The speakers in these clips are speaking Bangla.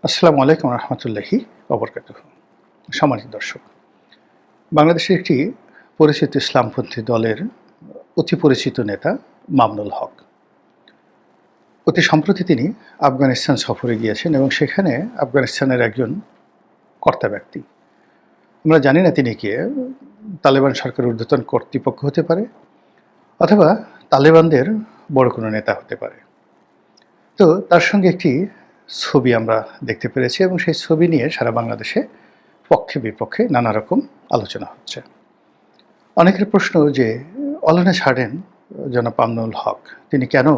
আসসালামু আলাইকুম রহমতুল্লাহি ওবরকাতুহ। সম্মানিত দর্শক, বাংলাদেশের একটি পরিচিত ইসলামপন্থী দলের অতি পরিচিত নেতা মামুনুল হক অতি সম্প্রতি তিনি আফগানিস্তান সফরে গিয়েছেন এবং সেখানে আফগানিস্তানের একজন কর্তা ব্যক্তি। আমরা জানি না তিনি কে, তালেবান সরকারের ঊর্ধ্বতন কর্তৃপক্ষ হতে পারে অথবা তালেবানদের বড় কোনো নেতা হতে পারে। তো তার সঙ্গে একটি ছবি আমরা দেখতে পেরেছি এবং সেই ছবি নিয়ে সারা বাংলাদেশে পক্ষে বিপক্ষে নানা রকম আলোচনা হচ্ছে। অনেকের প্রশ্ন যে অলনে ছাড়েন জনাব মামুনুল হক তিনি কেন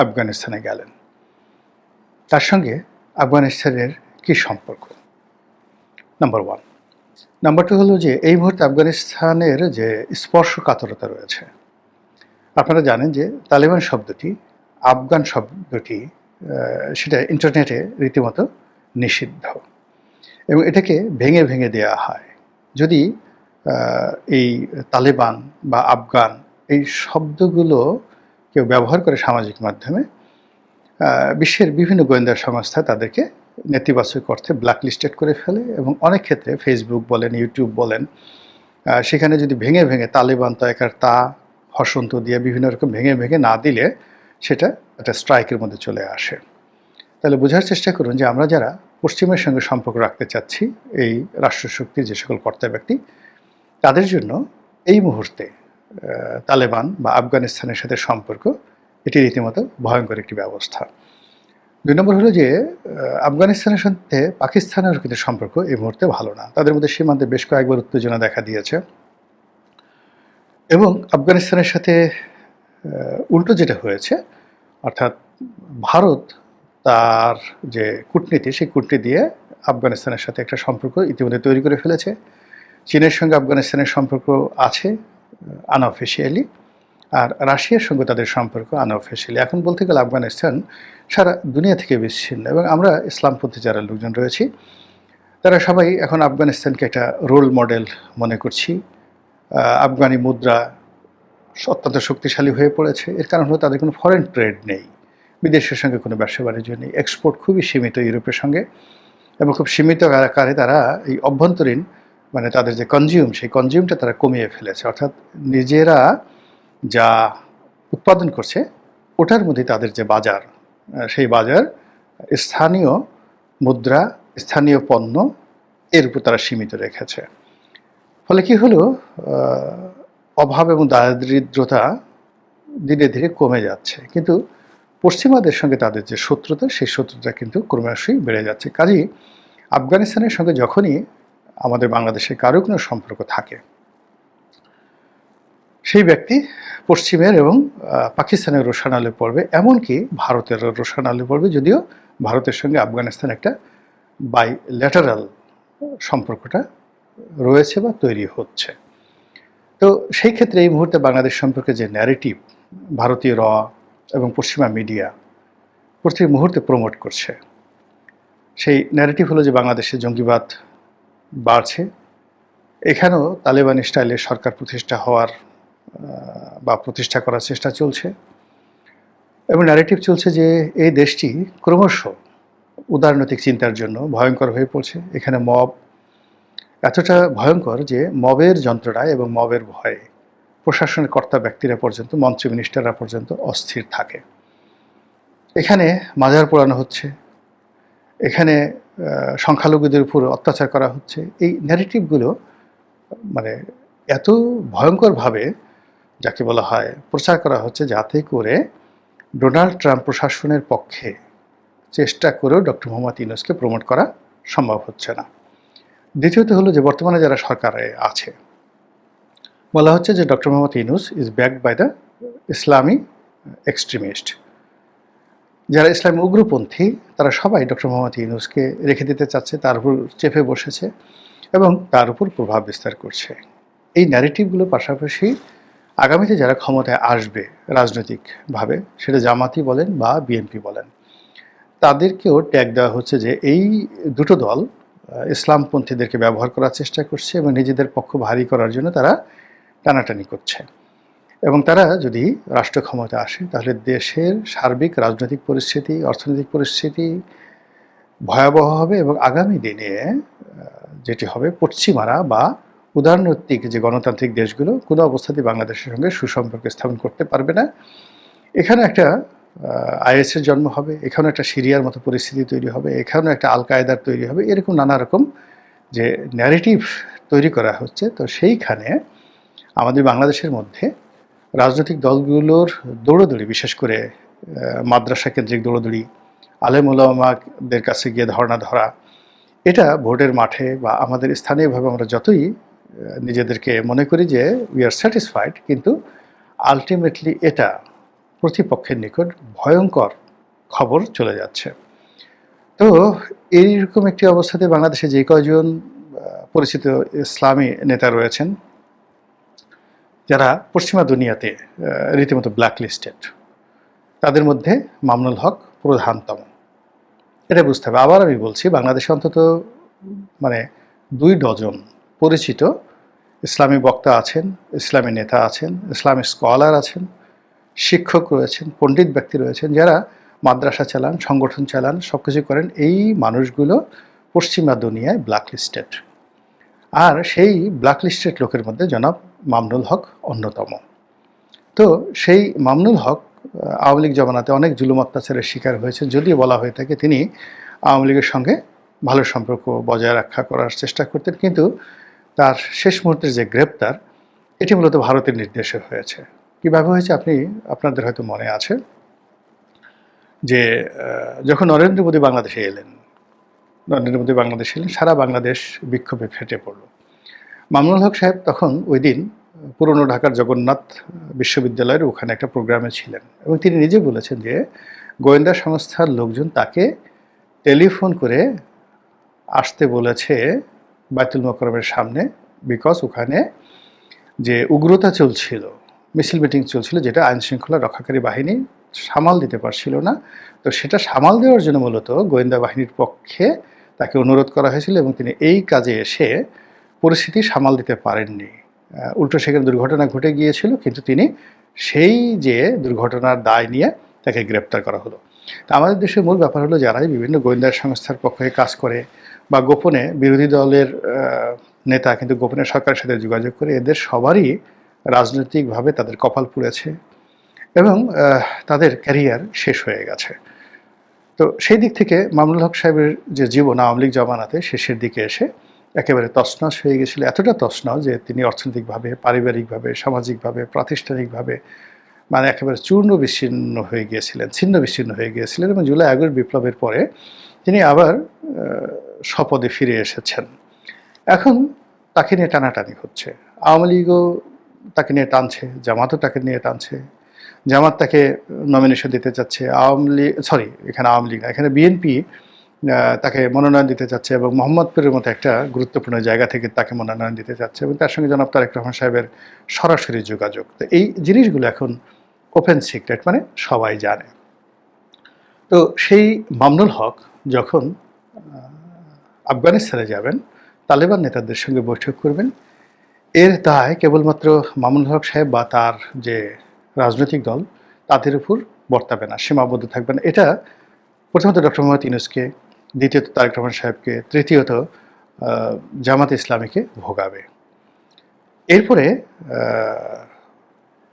আফগানিস্তানে গেলেন, তার সঙ্গে আফগানিস্তানের কি সম্পর্ক, নাম্বার ওয়ান। নাম্বার টু হলো যে এই মুহূর্তে আফগানিস্তানের যে স্পর্শকাতরতা রয়েছে, আপনারা জানেন যে তালেবান শব্দটি, আফগান শব্দটি সেটা ইন্টারনেটে রীতিমতো নিষিদ্ধ এবং এটাকে ভেঙে ভেঙে দেওয়া হয়। যদি এই তালেবান বা আফগান এই শব্দগুলো কেউ ব্যবহার করে সামাজিক মাধ্যমে, বিশ্বের বিভিন্ন গোয়েন্দা সংস্থা তাদেরকে নেতিবাচক অর্থে ব্ল্যাকলিস্টেড করে ফেলে এবং অনেক ক্ষেত্রে ফেসবুক বলেন, ইউটিউব বলেন, সেখানে যদি ভেঙে ভেঙে তালেবান তয়কার তা হসন্ত দিয়ে বিভিন্ন রকম ভেঙে ভেঙে না দিলে সেটা একটা স্ট্রাইকের মধ্যে চলে আসে। তাহলে বোঝার চেষ্টা করুন যে আমরা যারা পশ্চিমের সঙ্গে সম্পর্ক রাখতে চাচ্ছি, এই রাষ্ট্রশক্তির যে সকল কর্তা ব্যক্তি, তাদের জন্য এই মুহূর্তে তালেবান বা আফগানিস্তানের সাথে সম্পর্ক এটি রীতিমতো ভয়ঙ্কর একটি ব্যবস্থা। দুই নম্বর হলো যে আফগানিস্তানের সাথে পাকিস্তানের কিন্তু সম্পর্ক এই মুহূর্তে ভালো না। তাদের মধ্যে সীমান্তে বেশ কয়েকবার উত্তেজনা দেখা দিয়েছে এবং আফগানিস্তানের সাথে উল্টো যেটা হয়েছে, অর্থাৎ ভারত তার যে কূটনীতি, সেই কূটনীতি দিয়ে আফগানিস্তানের সাথে একটা সম্পর্ক ইতিমধ্যে তৈরি করে ফেলেছে। চীনের সঙ্গে আফগানিস্তানের সম্পর্ক আছে আনঅফিসিয়ালি, আর রাশিয়ার সঙ্গে তাদের সম্পর্ক আনঅফিসিয়ালি। এখন বলতে গেলে আফগানিস্তান সারা দুনিয়া থেকে বিচ্ছিন্ন এবং আমরা ইসলামপন্থী যারা লোকজন রয়েছি তারা সবাই এখন আফগানিস্তানকে একটা রোল মডেল মনে করছি। আফগানি মুদ্রা অত্যন্ত শক্তিশালী হয়ে পড়েছে। এর কারণ হলো তাদের কোনো ফরেন ট্রেড নেই, বিদেশের সঙ্গে কোনো ব্যবসা বাণিজ্য নেই, এক্সপোর্ট খুবই সীমিত ইউরোপের সঙ্গে এবং খুব সীমিত আকারে তারা এই অভ্যন্তরীণ মানে তাদের যে কনজিউম, সেই কনজিউমটা তারা কমিয়ে ফেলেছে। অর্থাৎ নিজেরা যা উৎপাদন করছে ওটার মধ্যে তাদের যে বাজার, সেই বাজার স্থানীয় মুদ্রা, স্থানীয় পণ্য এর উপর তারা সীমিত রেখেছে। ফলে কি হলো, অভাব এবং দারিদ্রতা ধীরে ধীরে কমে যাচ্ছে, কিন্তু পশ্চিমাদের সঙ্গে তাদের যে শত্রুতা, সেই শত্রুতা কিন্তু ক্রমশই বেড়ে যাচ্ছে। কাজেই আফগানিস্তানের সঙ্গে যখনই আমাদের বাংলাদেশের কারো কোনো সম্পর্ক থাকে, সেই ব্যক্তি পশ্চিমের এবং পাকিস্তানের রোশানালে পড়বে, এমনকি ভারতের রোশানালে পড়বে, যদিও ভারতের সঙ্গে আফগানিস্তান একটা বাইল্যাটারাল সম্পর্কটা রয়েছে বা তৈরি হচ্ছে। তো সেই ক্ষেত্রে এই মুহূর্তে বাংলাদেশ সম্পর্কে যে ন্যারেটিভ ভারতীয় র এবং পশ্চিমা মিডিয়া প্রতি মুহূর্তে প্রমোট করছে, সেই ন্যারেটিভ হলো যে বাংলাদেশে জঙ্গিবাদ বাড়ছে, এখানেও তালেবানি স্টাইলে সরকার প্রতিষ্ঠা হওয়ার বা প্রতিষ্ঠা করার চেষ্টা চলছে এবং ন্যারেটিভ চলছে যে এই দেশটি ক্রমশ উদারনৈতিক চিন্তার জন্য ভয়ঙ্কর হয়ে পড়ছে। এখানে মব এতটা ভয়ঙ্কর যে মবের যন্ত্রণায় এবং মবের ভয়ে প্রশাসনের কর্তা ব্যক্তিরা পর্যন্ত, মন্ত্রী মিনিস্টাররা পর্যন্ত অস্থির থাকে। এখানে মাজার পোড়ানো হচ্ছে, এখানে সংখ্যালঘুদের উপর অত্যাচার করা হচ্ছে। এই ন্যারেটিভগুলো মানে এত ভয়ঙ্করভাবে যাকে বলা হয় প্রচার করা হচ্ছে, যাতে করে ডোনাল্ড ট্রাম্প প্রশাসনের পক্ষে চেষ্টা করেও ডক্টর মোহাম্মদ ইউনূসকে প্রমোট করা সম্ভব হচ্ছে না। দ্বিতীয়ত হলো যে বর্তমানে যারা সরকারে আছে, বলা হচ্ছে যে doctor Mohammad Yunus is backed by the Islami extremist. যারা ইসলামী উগ্রপন্থী তারা সবাই ডক্টর মোহাম্মদ ইউনূসকে রেখে দিতে চাচ্ছে, তার উপর চেপে বসেছে এবং তার উপর প্রভাব বিস্তার করছে। এই ন্যারেটিভগুলো পাশাপাশি আগামীতে যারা ক্ষমতায় আসবে রাজনৈতিকভাবে, সেটা জামাতি বলেন বা বিএনপি বলেন, তাদেরকেও ট্যাগ দেওয়া হচ্ছে যে এই দুটো দল ইসলামপন্থীদেরকে ব্যবহার করার চেষ্টা করছে এবং নিজেদের পক্ষ ভারী করার জন্য তারা টানাটানি করছে। এবং তারা যদি রাষ্ট্র ক্ষমতা আসে তাহলে দেশের সার্বিক রাজনৈতিক পরিস্থিতি, অর্থনৈতিক পরিস্থিতি ভয়াবহ হবে এবং আগামী দিনে যেটি হবে পশ্চিমারা বা উদারনৈতিক যে গণতান্ত্রিক দেশগুলো কোনো অবস্থাতেই বাংলাদেশের সঙ্গে সুসম্পর্ক স্থাপন করতে পারবে না। এখানে একটা আইএসের জন্ম হবে, এখানেও একটা সিরিয়ার মতো পরিস্থিতি তৈরি হবে, এখানেও একটা আল কায়েদার তৈরি হবে, এরকম নানা রকম যে ন্যারেটিভ তৈরি করা হচ্ছে। তো সেইখানে আমাদের বাংলাদেশের মধ্যে রাজনৈতিক দলগুলোর দৌড়দৌড়ি, বিশেষ করে মাদ্রাসা কেন্দ্রিক দৌড়দৌড়ি, আলেম ওলামাদের কাছে গিয়ে ধর্ণা ধরা, এটা ভোটের মাঠে বা আমাদের স্থানীয়ভাবে আমরা যতই নিজেদেরকে মনে করি যে উই আর স্যাটিসফাইড, কিন্তু আলটিমেটলি এটা প্রতিপক্ষের নিকট ভয়ঙ্কর খবর চলে যাচ্ছে। তো এইরকম একটি অবস্থাতে বাংলাদেশে যে কয়জন পরিচিত ইসলামী নেতা রয়েছেন যারা পশ্চিমা দুনিয়াতে রীতিমতো ব্ল্যাকলিস্টেড, তাদের মধ্যে মামুনুল হক প্রধানতম। এটা বুঝতে হবে। আবার আমি বলছি, বাংলাদেশে অন্তত মানে 2 ডজন পরিচিত ইসলামী বক্তা আছেন, ইসলামী নেতা আছেন, ইসলামী স্কলার আছেন, শিক্ষক রয়েছেন, পণ্ডিত ব্যক্তি রয়েছেন, যারা মাদ্রাসা চালান, সংগঠন চালান, সব কিছু করেন। এই মানুষগুলো পশ্চিমা দুনিয়ায় ব্ল্যাকলিস্টেড। আর সেই ব্ল্যাকলিস্টেড লোকের মধ্যে জনাব মামুনুল হক অন্যতম। তো সেই মামুনুল হক আওয়ামী লীগ জমানাতে অনেক জুলুম অত্যাচারের শিকার হয়েছে, যদিও বলা হয়ে থাকে তিনি আওয়ামী লীগের সঙ্গে ভালো সম্পর্ক বজায় রক্ষা করার চেষ্টা করতেন, কিন্তু তার শেষ মুহূর্তের যে গ্রেপ্তার, এটি মূলত ভারতের নির্দেশে হয়েছে। কীভাবে হয়েছে আপনাদের হয়তো মনে আছে যে যখন নরেন্দ্র মোদী বাংলাদেশে এলেন, সারা বাংলাদেশ বিক্ষোভে ফেটে পড়ল। মামুনুল হক সাহেব তখন ওই দিন পুরনো ঢাকার জগন্নাথ বিশ্ববিদ্যালয়ের ওখানে একটা প্রোগ্রামে ছিলেন, এবং তিনি নিজে বলেছেন যে গোয়েন্দা সংস্থার লোকজন তাকে টেলিফোন করে আসতে বলেছে বাইতুল মোকাররমের সামনে, বিকজ ওখানে যে উগ্রতা চলছিল, মিছিল মিটিং চলছিল, যেটা আইন শৃঙ্খলা রক্ষাকারী বাহিনী সামাল দিতে পারছিল না। তো সেটা সামাল দেওয়ার জন্য মূলত গোয়েন্দা বাহিনীর পক্ষে তাকে অনুরোধ করা হয়েছিল, এবং তিনি এই কাজে এসে পরিস্থিতি সামাল দিতে পারেননি। উল্টো সেখানে দুর্ঘটনা ঘটে গিয়েছিল, কিন্তু তিনি সেই যে দুর্ঘটনার দায় নিয়ে তাকে গ্রেপ্তার করা হলো। তা আমাদের দেশের মূল ব্যাপার হলো, যারাই বিভিন্ন গোয়েন্দা সংস্থার পক্ষে কাজ করে বা গোপনে বিরোধী দলের নেতা কিন্তু গোপনে সরকারের সাথে যোগাযোগ করে, এদের সবারই রাজনৈতিকভাবে তাদের কপাল পুড়েছে এবং তাদের ক্যারিয়ার শেষ হয়ে গেছে। তো সেই দিক থেকে মামুনুল হক সাহেবের যে জীবন আওয়ামী লীগ জমানাতে শেষের দিকে এসে একেবারে তছনছ হয়ে গেছিল। এতটা তছনছ যে তিনি অর্থনৈতিকভাবে, পারিবারিকভাবে, সামাজিকভাবে, প্রাতিষ্ঠানিকভাবে মানে একেবারে চূর্ণ বিচ্ছিন্ন হয়ে গিয়েছিলেন, ছিন্ন বিচ্ছিন্ন হয়ে গিয়েছিলেন। এবং জুলাই আগস্ট বিপ্লবের পরে তিনি আবার স্বপদে ফিরে এসেছেন। এখন তাকে নিয়ে টানাটানি হচ্ছে। আওয়ামী লীগও তাকে নিয়ে টানছে, জামাতও তাকে নিয়ে টানছে। জামাত তাকে নমিনেশন দিতে চাচ্ছে, এখানে আওয়ামী লীগ না, এখানে বিএনপি তাকে মনোনয়ন দিতে চাচ্ছে, এবং মোহাম্মদপুরের মতো একটা গুরুত্বপূর্ণ জায়গা থেকে তাকে মনোনয়ন দিতে চাচ্ছে, এবং তার সঙ্গে জনাব তারেক রহমান সাহেবের সরাসরি যোগাযোগ। তো এই জিনিসগুলো এখন ওপেন সিক্রেট, মানে সবাই জানে। তো সেই মামুনুল হক যখন আফগানিস্তানে যাবেন, তালেবান নেতাদের সঙ্গে বৈঠক করবেন, এর দায় কেবলমাত্র মামুনুল হক সাহেব বা তার যে রাজনৈতিক দল তাদের উপর বর্তাবে না, সীমাবদ্ধ থাকবে না। এটা প্রথমত ডক্টর মোহাম্মদ ইউনূসকে, দ্বিতীয়ত তারেক রহমান সাহেবকে, তৃতীয়ত জামাত ইসলামীকে ভোগাবে। এরপরে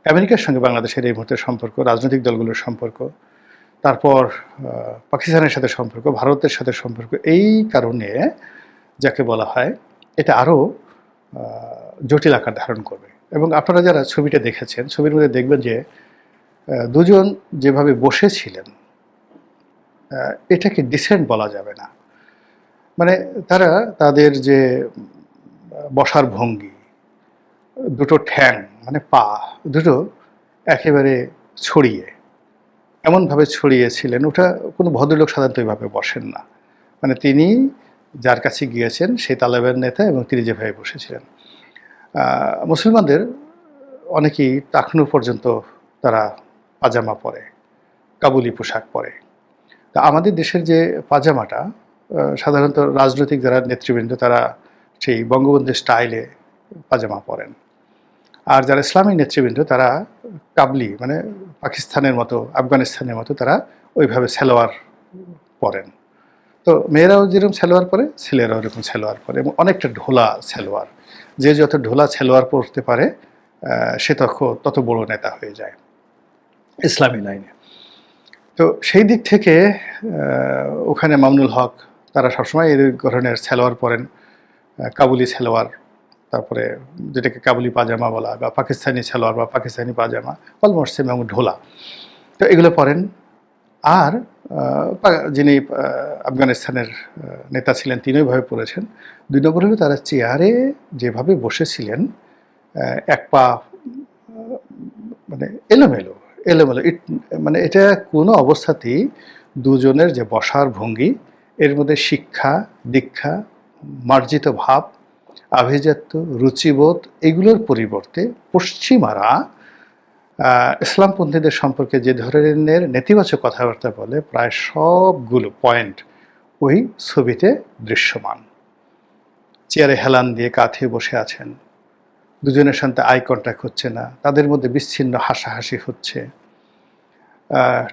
আমেরিকার সঙ্গে বাংলাদেশের এই মুহূর্তের সম্পর্ক, রাজনৈতিক দলগুলোর সম্পর্ক, তারপর পাকিস্তানের সাথে সম্পর্ক, ভারতের সাথে সম্পর্ক, এই কারণে যাকে বলা হয় এটা আরও জটিল আকার ধারণ করবে। এবং আপনারা যারা ছবিটা দেখেছেন, ছবির মধ্যে দেখবেন যে দুজন যেভাবে বসেছিলেন, এটাকে ডিসেন্ট বলা যাবে না। মানে তারা তাদের যে বসার ভঙ্গি, দুটো ঠ্যাং মানে পা দুটো একেবারে ছড়িয়ে, এমনভাবে ছড়িয়েছিলেন, ওটা কোনো ভদ্রলোক সাধারণত এইভাবে বসেন না। মানে তিনি যার কাছে গিয়েছেন সেই তালেবান নেতা, এবং তিনি যেভাবে বসেছিলেন। মুসলমানদের অনেকেই টাকনু পর্যন্ত তারা পাজামা পরে, কাবুলি পোশাক পরে। তা আমাদের দেশের যে পাজামাটা, সাধারণত রাজনৈতিক যারা নেতৃবৃন্দ তারা সেই বঙ্গবন্ধু স্টাইলে পাজামা পরেন, আর যারা ইসলামী নেতৃবৃন্দ তারা কাবলি মানে পাকিস্তানের মতো, আফগানিস্তানের মতো তারা ওইভাবে সালোয়ার পরেন। তো মেয়েরাও যেরকম সালোয়ার পরে, ছেলেরাও এরকম সালোয়ার পরে, এবং অনেকটা ঢোলা সালোয়ার। যে যত ঢোলা সালোয়ার পরতে পারে সে তত বড় নেতা হয়ে যায় ইসলামী লাইনে। তো সেই দিক থেকে ওখানে মামুনুল হক তারা সবসময় এই ধরনের সালোয়ার পরেন, কাবুলি সালোয়ার, তারপরে যেটাকে কাবুলি পাজামা বলা, বা পাকিস্তানি সালোয়ার বা পাকিস্তানি পাজামা, অলমোস্ট সেম, এবং ঢোলা। তো এগুলো পরেন। আর যিনি আফগানিস্তানের নেতা ছিলেন তিনিও এভাবে পড়েছেন। ২ নম্বর হলো তারা চেয়ারে যেভাবে বসেছিলেন, এক পা মানে এলোমেলো, এলোমেলো, মানে এটা কোনো অবস্থাতেই দুজনের যে বসার ভঙ্গি, এর মধ্যে শিক্ষা, দীক্ষা, মার্জিত ভাব, আভিজাত্য, রুচিবোধ, এগুলোর পরিবর্তে পশ্চিমারা ইসলামপন্থীদের সম্পর্কে যে ধরনের নেতিবাচক কথাবার্তা বলে, প্রায় সবগুলো পয়েন্ট ওই ছবিতে দৃশ্যমান। চেয়ারে হেলান দিয়ে কাঁধে বসে আছেন, দুজনের সাথে আই কন্ট্যাক্ট হচ্ছে না, তাদের মধ্যে বিচ্ছিন্ন হাসাহাসি হচ্ছে,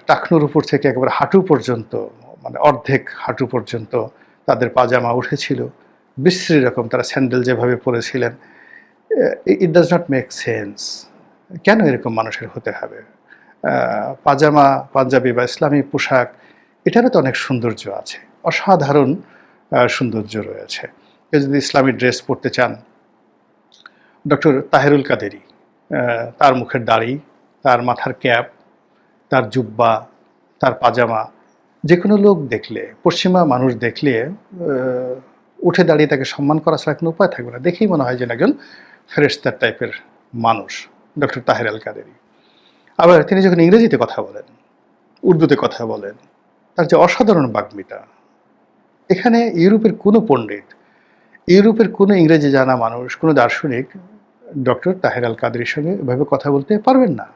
টাকনুর উপর থেকে একেবারে হাঁটু পর্যন্ত, মানে অর্ধেক হাঁটু পর্যন্ত তাদের পাজামা উঠেছিল, বিশ্রী রকম তারা স্যান্ডেল যেভাবে পরেছিলেন। It does not make sense. কেন এরকম মানুষের হতে হবে? পাজামা, পাঞ্জাবি বা ইসলামী পোশাক, এটারও তো অনেক সৌন্দর্য আছে, অসাধারণ সৌন্দর্য রয়েছে। কেউ যদি ইসলামী ড্রেস পরতে চান, ডক্টর তাহেরুল কাদেরী, তার মুখের দাড়ি, তার মাথার ক্যাপ, তার জুব্বা, তার পাজামা, যে কোনো লোক দেখলে, পশ্চিমা মানুষ দেখলে উঠে দাঁড়িয়ে তাকে সম্মান করা ছাড়া কোনো উপায় থাকবে না। দেখেই মনে হয় যে একজন ফেরেশতার টাইপের মানুষ ডক্টর তাহের আল কাদেরী। আবার তিনি যখন ইংরেজিতে কথা বলেন, উর্দুতে কথা বলেন, তার যে অসাধারণ বাগ্মিতা, এখানে ইউরোপের কোনো পণ্ডিত, ইউরোপের কোনো ইংরেজি জানা মানুষ, কোনো দার্শনিক ডক্টর তাহের আল কাদেরীর সঙ্গে এভাবে কথা বলতে পারবেন না।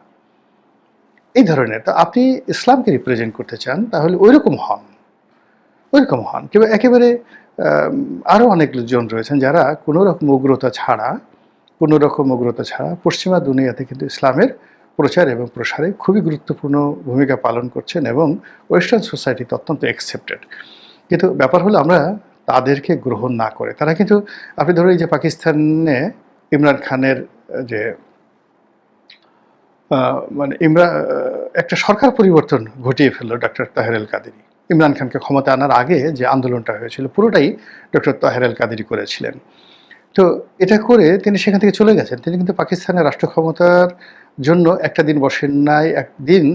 এই ধরনের। তো আপনি ইসলামকে রিপ্রেজেন্ট করতে চান, তাহলে ওইরকম হন, ওইরকম হন। কিংবা একেবারে আরও অনেক জন রয়েছেন যারা কোনো রকম উগ্রতা ছাড়া, পশ্চিমা দুনিয়াতে কিন্তু ইসলামের প্রচার এবং প্রসারে খুবই গুরুত্বপূর্ণ ভূমিকা পালন করছেন, এবং ওয়েস্টার্ন সোসাইটিতে অত্যন্ত অ্যাকসেপ্টেড। কিন্তু ব্যাপার হলো আমরা তাদেরকে গ্রহণ না করে, তারা কিন্তু, আপনি ধরুন এই যে পাকিস্তানে ইমরান খানের যে মানে একটা সরকার পরিবর্তন ঘটিয়ে ফেললো ডক্টর তাহের আল কাদেরী। ইমরান খানকে ক্ষমতা আনার আগে যে আন্দোলনটা হয়েছিল পুরোটাই ডক্টর তাহের আল কাদেরী করেছিলেন। তো এটা করে তিনি সেখান থেকে চলে গেছেন। তিনি কিন্তু পাকিস্তানের রাষ্ট্র ক্ষমতার জন্য একটা দিন বসেন নাই, একদিন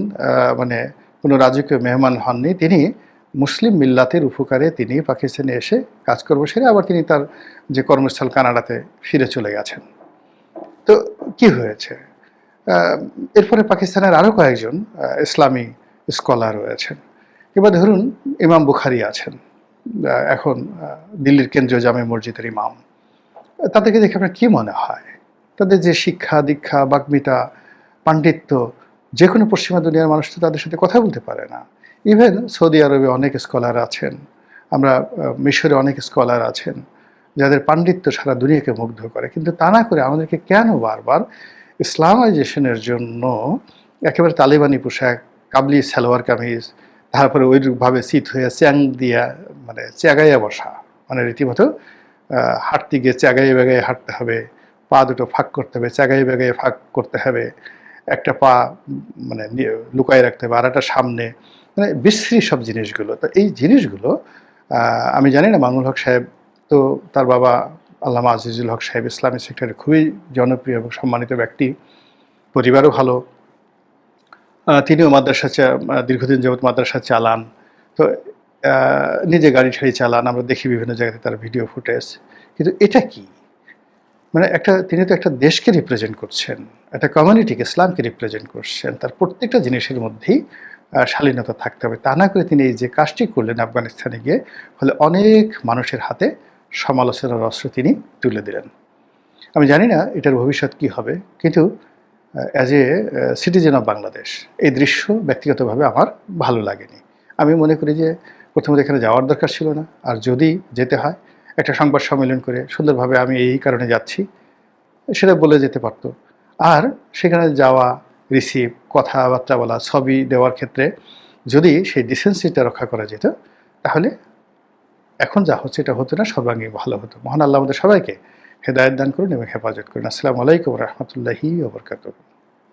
মানে কোনো রাজকীয় মেহমান হননি। তিনি মুসলিম মিল্লাতের উপকারে তিনি পাকিস্তানে এসে কাজকর্ম সেরে আবার তিনি তার যে কর্মস্থল কানাডাতে ফিরে চলে গেছেন। তো কি হয়েছে? এরপরে পাকিস্তানের আরও কয়েকজন ইসলামী স্কলার রয়েছেন, কিংবা ধরুন ইমাম বুখারি আছেন, এখন দিল্লির কেন্দ্রীয় জামে মসজিদের ইমাম। তাদেরকে দেখে আপনার কী মনে হয়? তাদের যে শিক্ষা, দীক্ষা, বাগ্মিতা, পাণ্ডিত্য, যে কোনো পশ্চিমা দুনিয়ার মানুষ তো তাদের সাথে কথা বলতে পারে না। ইভেন সৌদি আরবে অনেক স্কলার আছেন, আমরা মিশরে অনেক স্কলার আছেন যাদের পাণ্ডিত্য সারা দুনিয়াকে মুগ্ধ করে। কিন্তু তা না করে আমাদেরকে কেন বারবার ইসলামাইজেশনের জন্য একেবারে তালিবানি পোশাক, কাবলি সালোয়ার কামিজ, তারপরে ওইভাবে শীত হয়ে চ্যাং দিয়া, মানে চ্যাগাইয়া বসা, মানে রীতিমতো হাঁটতে গিয়ে চ্যাগাইয়ে বেগাইয়ে হাঁটতে হবে, পা দুটো ফাঁক করতে হবে, চ্যাগাইয়ে বেগাইয়ে ফাঁক করতে হবে, একটা পা মানে লুকায় রাখতে হবে, আর একটা সামনে, মানে বিশ্রী সব জিনিসগুলো। তো এই জিনিসগুলো আমি জানি না, মামুনুল হক সাহেব তো, তার বাবা আল্লামা আজিজুল হক সাহেব ইসলামী সেক্টরে খুবই জনপ্রিয় এবং সম্মানিত ব্যক্তি, পরিবারও ভালো, তিনিও মাদ্রাসা দীর্ঘদিন যাবৎ মাদ্রাসা চালান। তো নিজে গাড়ি ঠাড়ি চালান, আমরা দেখি বিভিন্ন জায়গাতে তার ভিডিও ফুটেজ। কিন্তু এটা কি, মানে তিনি তো একটা দেশকে রিপ্রেজেন্ট করছেন, একটা কমিউনিটিকে, ইসলামকে রিপ্রেজেন্ট করছেন, তার প্রত্যেকটা জিনিসের মধ্যেই শালীনতা থাকতে হবে। তা না করে তিনি এই যে কাজটি করলেন আফগানিস্তানে গিয়ে, ফলে অনেক মানুষের হাতে সমালোচনার অস্ত্র তিনি তুলে দিলেন। আমি জানি না এটার ভবিষ্যৎ কি হবে, কিন্তু as a citizen of Bangladesh এই দৃশ্য ব্যক্তিগতভাবে আমার ভালো লাগেনি। আমি মনে করি যে প্রথমত এখানে যাওয়ার দরকার ছিল না, আর যদি যেতে হয় একটা সংবাদ সম্মেলন করে সুন্দরভাবে আমি এই কারণে যাচ্ছি সেটা বলে যেতে পারতো। আর সেখানে যাওয়া, রিসিভ, কথাবার্তা বলা, ছবি দেওয়ার ক্ষেত্রে যদি সেই ডিসেন্সিটা রক্ষা করা যেত, তাহলে এখন যা হচ্ছে এটা হতো না, সর্বাঙ্গীন ভালো হতো। মহান আল্লাহ আমাদের সবাইকে হেদায়েত দান করুন এবং হেফাজত করুন। আসসালামু আলাইকুম ওয়া রাহমাতুল্লাহি ওয়া বারাকাতুহু।